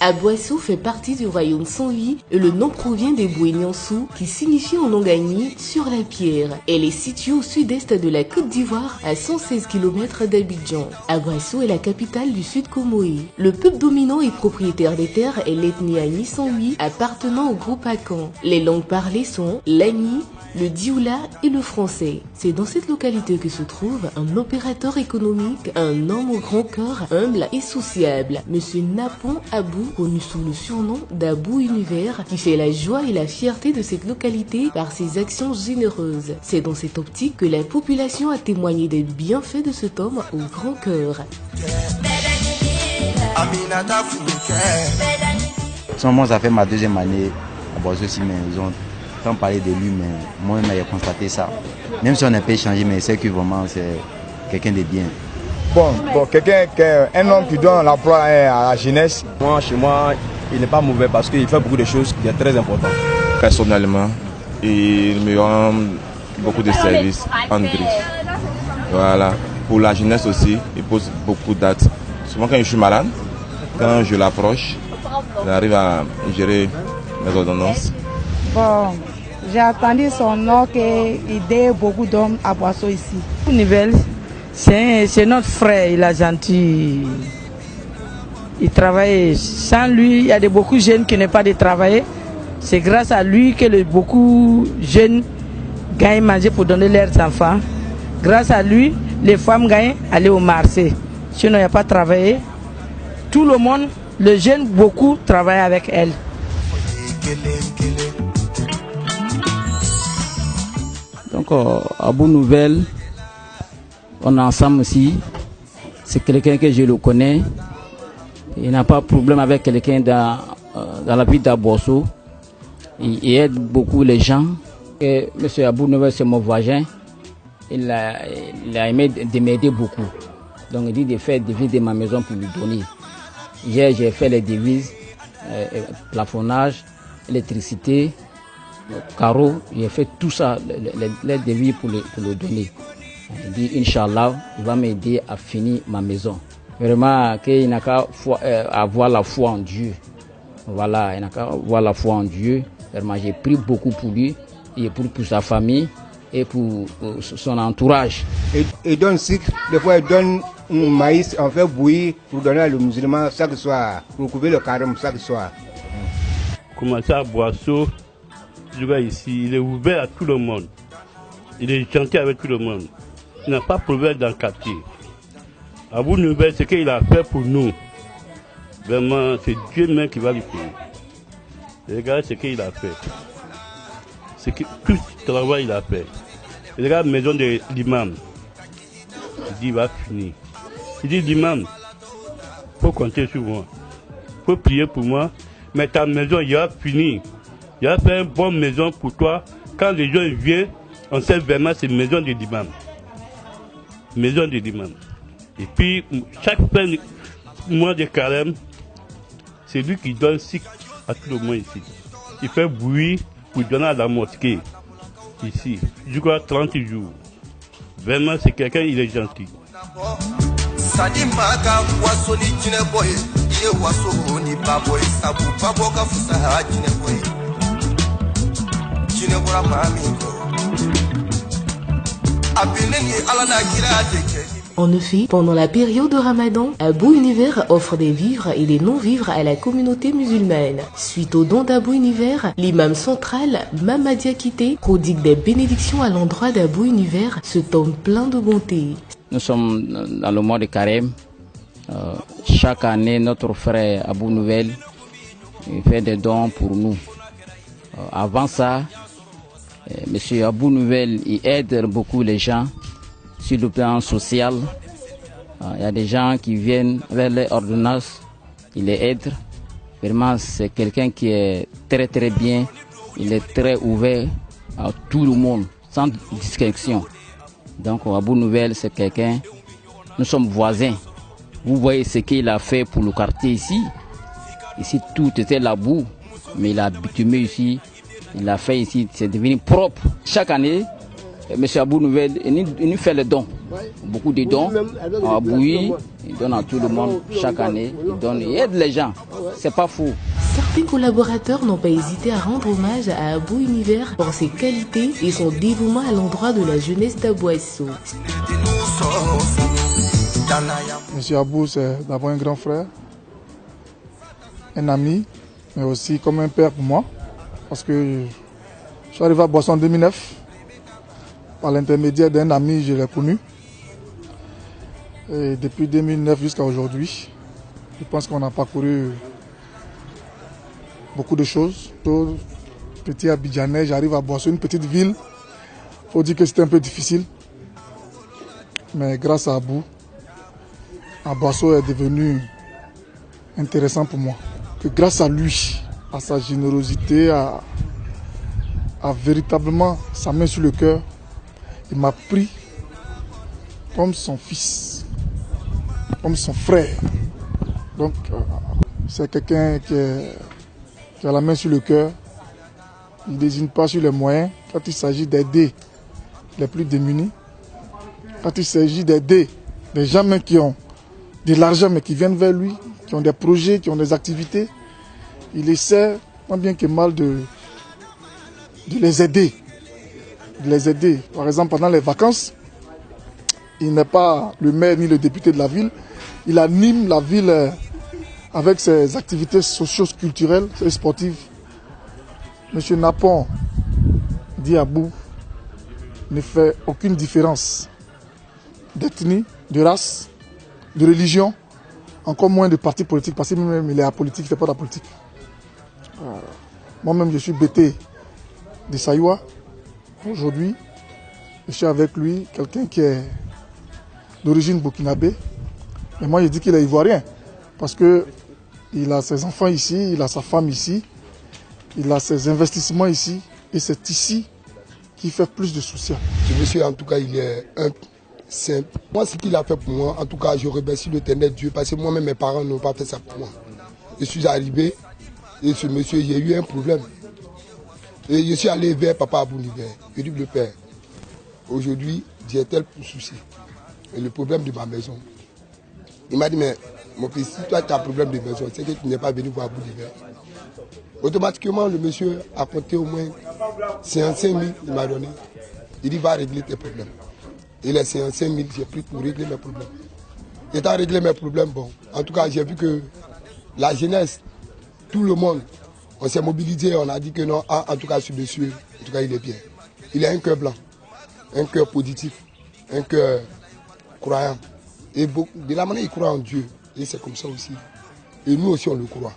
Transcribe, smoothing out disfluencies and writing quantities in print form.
Aboissou fait partie du royaume 108 et le nom provient des Bouéniansou qui signifie en longagny sur la pierre. Elle est située au sud-est de la Côte d'Ivoire à 116 km d'Abidjan. Aboissou est la capitale du Sud Comoé. Le peuple dominant et propriétaire des terres est l'ethnie Agni 108 appartenant au groupe Akan. Les langues parlées sont l'Agni, le Dioula et le français. C'est dans cette localité que se trouve un opérateur économique, un homme au grand cœur, humble et sociable, Monsieur Napon Abou, connu sous le surnom d'Abou Univers, qui fait la joie et la fierté de cette localité par ses actions généreuses. C'est dans cette optique que la population a témoigné des bienfaits de cet homme au grand cœur. Moi, ça fait ma deuxième année à Aboissou aussi, mais ils ont tant parlé de lui, mais moi-même j'ai constaté ça. Même si on n'a pas échangé, mais c'est que vraiment c'est quelqu'un de bien. Bon, un homme qui donne l'emploi à la jeunesse. Moi, chez moi, il n'est pas mauvais parce qu'il fait beaucoup de choses qui sont très importantes. Personnellement, il me rend beaucoup de services en griffe. Voilà. Pour la jeunesse aussi, il pose beaucoup d'actes. Souvent quand je suis malade, quand je l'approche, il arrive à gérer mes ordonnances. Bon, j'ai entendu son nom qu'il aide beaucoup d'hommes à Aboissou ici. Nouvelle, c'est notre frère, il est gentil. Il travaille. Sans lui, il y a beaucoup de jeunes qui n'ont pas de travailler. C'est grâce à lui que beaucoup de jeunes gagnent manger pour donner leurs enfants. Grâce à lui, les femmes gagnent aller au marché. Sinon, il n'y a pas de travailler. Tout le monde, les jeunes, beaucoup travaillent avec elle. Donc, Abou Nouvelle, on est ensemble aussi. C'est quelqu'un que je le connais. Il n'a pas de problème avec quelqu'un dans la ville d'Aboissou. Il aide beaucoup les gens. Monsieur Abou Nouvelle, c'est mon voisin. Il a aimé de m'aider beaucoup. Donc, il dit de faire des devises de ma maison pour lui donner. Hier, j'ai fait les devises, plafonnage, électricité, carreaux. J'ai fait tout ça, les devises pour le donner. Il dit, Inch'Allah, il va m'aider à finir ma maison. Vraiment, qu'il n'a qu'à avoir la foi en Dieu. Voilà, il n'a qu'à avoir la foi en Dieu. Vraiment, j'ai pris beaucoup pour lui, et pour sa famille, et pour son entourage. Il donne sucre, des fois il donne un maïs, on fait bouillir pour donner aux musulmans chaque soir, pour couper le carême chaque soir. Commencer à Aboissou, je vois ici, il est ouvert à tout le monde. Il est gentil avec tout le monde. Il n'a pas de problème dans le quartier. Abou Nouvelle, ce qu'il a fait pour nous, vraiment, c'est Dieu même qui va lui payer. Regardez ce qu'il a fait. C'est que tout ce travail il a fait. Regarde la maison de l'imam. Il dit, il va finir. Il dit, l'imam, il faut compter sur moi. Il faut prier pour moi. Mais ta maison, il va finir. Il va faire une bonne maison pour toi. Quand les gens viennent, on sait vraiment c'est une maison de l'imam. Maison de l'imam. Et puis, chaque fin de mois de carême, c'est lui qui donne cycle à tout le monde ici. Il fait bruit pour donner à la mosquée. Ici, je crois 30 jours. Vraiment, c'est quelqu'un, il est gentil. En effet, pendant la période de Ramadan, Abou Univers offre des vivres et des non-vivres à la communauté musulmane. Suite au don d'Abou Univers, l'imam central, Mamadi Akité, prodigue des bénédictions à l'endroit d'Abou Univers, cet homme plein de bonté. Nous sommes dans le mois de Carême. Chaque année, notre frère Abou Nouvelle fait des dons pour nous. Avant ça, Monsieur Abou Nouvelle il aide beaucoup les gens sur le plan social. Il y a des gens qui viennent vers les ordonnances, il les aide. Vraiment, c'est quelqu'un qui est très très bien. il est très ouvert à tout le monde, sans distinction. Donc Abou Nouvelle, c'est quelqu'un, nous sommes voisins. Vous voyez ce qu'il a fait pour le quartier ici. Ici, tout était la boue, mais il a bitumé ici. Il a fait ici, c'est devenu propre. Chaque année, M. Abou Nouvelle, il nous fait les dons. Beaucoup de dons. À Abouy, il donne à tout le monde. Chaque année, il aide les gens. C'est pas faux. Certains collaborateurs n'ont pas hésité à rendre hommage à Abou Univers pour ses qualités et son dévouement à l'endroit de la jeunesse d'Aboasso. Monsieur Abou, c'est d'abord un grand frère, un ami, mais aussi comme un père pour moi. Parce que je suis arrivé à Boisson en 2009. Par l'intermédiaire d'un ami, je l'ai connu. Et depuis 2009 jusqu'à aujourd'hui, je pense qu'on a parcouru beaucoup de choses. Petit Abidjanais, j'arrive à Boisson, une petite ville. Il faut dire que c'était un peu difficile. Mais grâce à Abou, Boisson est devenu intéressant pour moi. Que grâce à lui, à sa générosité, à véritablement sa main sur le cœur, il m'a pris comme son fils, comme son frère. Donc, c'est quelqu'un qui a la main sur le cœur. Il ne désigne pas sur les moyens. Quand il s'agit d'aider les plus démunis, quand il s'agit d'aider des gens même qui ont de l'argent mais qui viennent vers lui, qui ont des projets, qui ont des activités, il essaie, tant bien que mal, de les aider. Par exemple, pendant les vacances, il n'est pas le maire ni le député de la ville. Il anime la ville avec ses activités socio-culturelles et sportives. Monsieur Napon dit Abou ne fait aucune différence d'ethnie, de race, de religion, encore moins de parti politique, parce que même il est apolitique, il ne fait pas de la politique. Moi-même, je suis BT de Saïwa. Aujourd'hui, je suis avec lui, quelqu'un qui est d'origine burkinabé. Mais moi, je dis qu'il est ivoirien, parce qu'il a ses enfants ici, il a sa femme ici, il a ses investissements ici, et c'est ici qu'il fait plus de social. Ce monsieur, en tout cas, il est simple. Moi, ce qu'il a fait pour moi, en tout cas, je remercie l'Éternel Dieu, parce que moi-même, mes parents n'ont pas fait ça pour moi. Je suis arrivé, et ce monsieur, j'ai eu un problème. Et je suis allé vers Papa Abou Univers. Je lui ai dit, le père, aujourd'hui, j'ai tel souci. Et le problème de ma maison. Il m'a dit, mais mon fils, si toi tu as un problème de maison, c'est que tu n'es pas venu voir Abou Univers. Automatiquement, le monsieur a compté au moins 55 000, il m'a donné. Il dit, va régler tes problèmes. Et les 55 000, j'ai pris pour régler mes problèmes. Étant réglé mes problèmes, bon, en tout cas, j'ai vu que la jeunesse, tout le monde, on s'est mobilisé, on a dit que non, en tout cas, ce monsieur, en tout cas, il est bien. Il a un cœur blanc, un cœur positif, un cœur croyant. Et de la manière il croit en Dieu, et c'est comme ça aussi. Et nous aussi, on le croit.